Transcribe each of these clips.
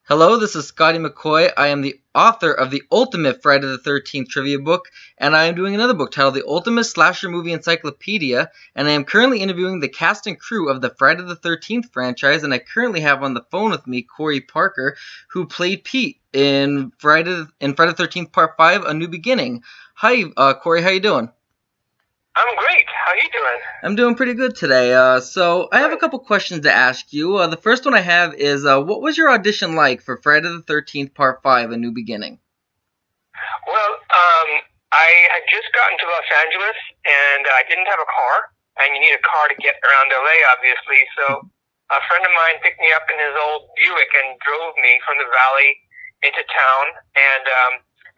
Hello, this is Scotty McCoy. I am the author of the Ultimate Friday the 13th trivia book, and I am doing another book titled The Ultimate Slasher Movie Encyclopedia, and I am currently interviewing the cast and crew of the Friday the 13th franchise, and I currently have on the phone with me Corey Parker, who played Pete in Friday the 13th Part 5, A New Beginning. Hi, Corey, how you doing? I'm great. How you doing? I'm doing pretty good today. So I have a couple questions to ask you. The first one I have is, what was your audition like for Friday the 13th Part 5, A New Beginning? Well, I had just gotten to Los Angeles, and I didn't have a car, and you need a car to get around LA, obviously. So a friend of mine picked me up in his old Buick and drove me from the valley into town, and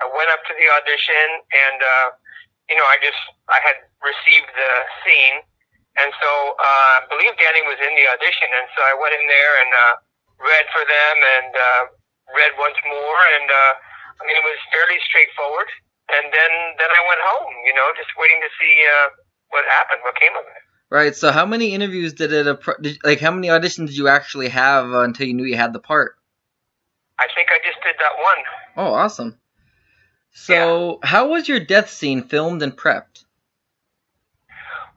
I went up to the audition, and I had received the scene, and so I believe Danny was in the audition, and so I went in there and read for them and read once more, and it was fairly straightforward. And then I went home, just waiting to see what happened, what came of it. Right. So how many interviews how many auditions did you actually have until you knew you had the part? I think I just did that one. Oh, awesome. So how was your death scene filmed and prepped?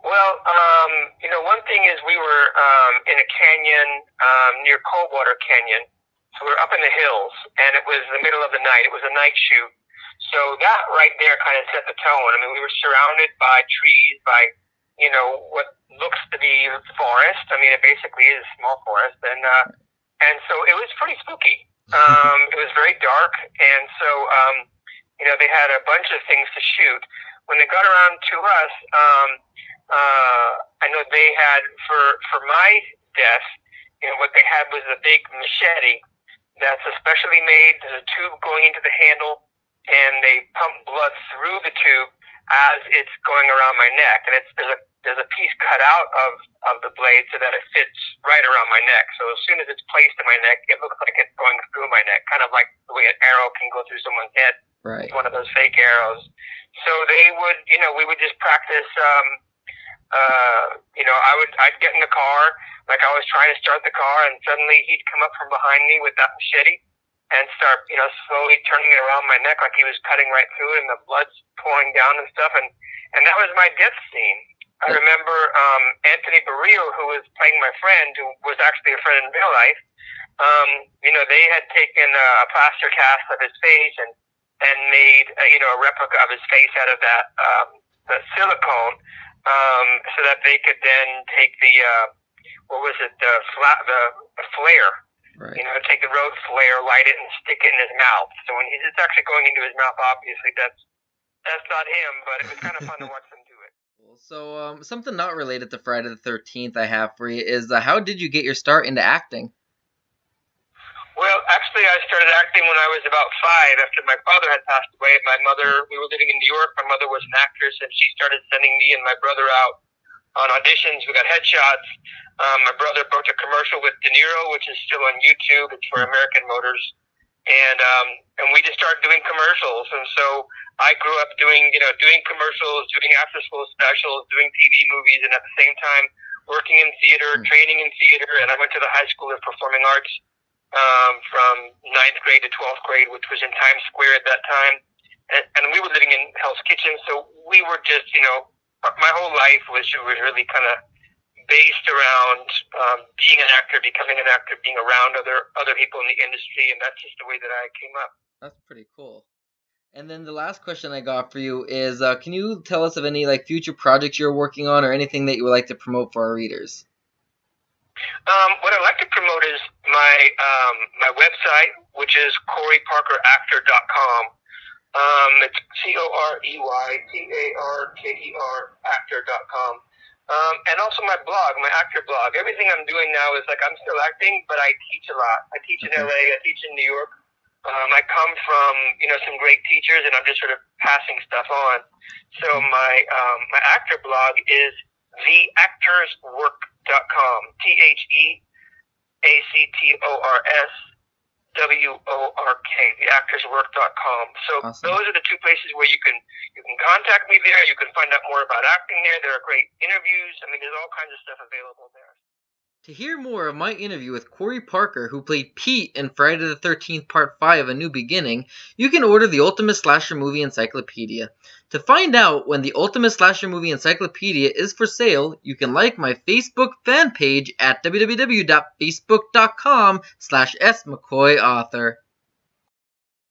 Well, one thing is we were in a canyon near Coldwater Canyon. So we were up in the hills, and it was the middle of the night. It was a night shoot. So that right there kind of set the tone. I mean, we were surrounded by trees, by, what looks to be forest. I mean, it basically is a small forest. And so it was pretty spooky. It was very dark. And so, they had a bunch of things to shoot. When they got around to us, I know they had, for my death, what they had was a big machete that's especially made. There's a tube going into the handle, and they pump blood through the tube as it's going around my neck. And there's a piece cut out of the blade so that it fits right around my neck. So as soon as it's placed in my neck, it looks like it's going through my neck, kind of like the way an arrow can go through someone's head. Right. One of those fake arrows. So they would, we would just practice. I'd get in the car, like I was trying to start the car, and suddenly he'd come up from behind me with that machete and start, slowly turning it around my neck like he was cutting right through it, and the blood's pouring down and stuff. And that was my death scene. I remember Anthony Barrio, who was playing my friend, who was actually a friend in real life. They had taken a plaster cast of his face and made a replica of his face out of that the silicone, so that they could then take the the flare, Right. take the road flare, light it, and stick it in his mouth. So when it's actually going into his mouth, obviously that's not him, but it was kind of fun to watch them do it. So something not related to Friday the 13th I have for you is, how did you get your start into acting? Well, actually, I started acting when I was about 5 after my father had passed away. My mother, we were living in New York. My mother was an actress, and she started sending me and my brother out on auditions. We got headshots. My brother booked a commercial with De Niro, which is still on YouTube. It's for American Motors. And we just started doing commercials. And so I grew up doing commercials, doing after-school specials, doing TV movies, and at the same time working in theater, training in theater. And I went to the High School of Performing Arts from 9th grade to 12th grade, which was in Times Square at that time. And we were living in Hell's Kitchen, so we were just, my whole life was really kind of based around being an actor, becoming an actor, being around other people in the industry, and that's just the way that I came up. That's pretty cool. And then the last question I got for you is, can you tell us of any future projects you're working on, or anything that you would like to promote for our readers? What I'd like to promote is my website, which is CoreyParkerActor.com. It's CoreyParker actor.com. And also my blog, my actor blog. Everything I'm doing now is I'm still acting, but I teach a lot. I teach in LA, I teach in New York. I come from, some great teachers, and I'm just sort of passing stuff on. So my actor blog is theactorswork.com. TheActorsWork, theactorswork.com. So awesome. Those are the two places where you can contact me there. You can find out more about acting there. There are great interviews. I mean, there's all kinds of stuff available there. To hear more of my interview with Corey Parker, who played Pete in Friday the 13th Part 5, A New Beginning, you can order the Ultimate Slasher Movie Encyclopedia. To find out when the Ultimate Slasher Movie Encyclopedia is for sale, you can like my Facebook fan page at www.facebook.com/smccoyauthor.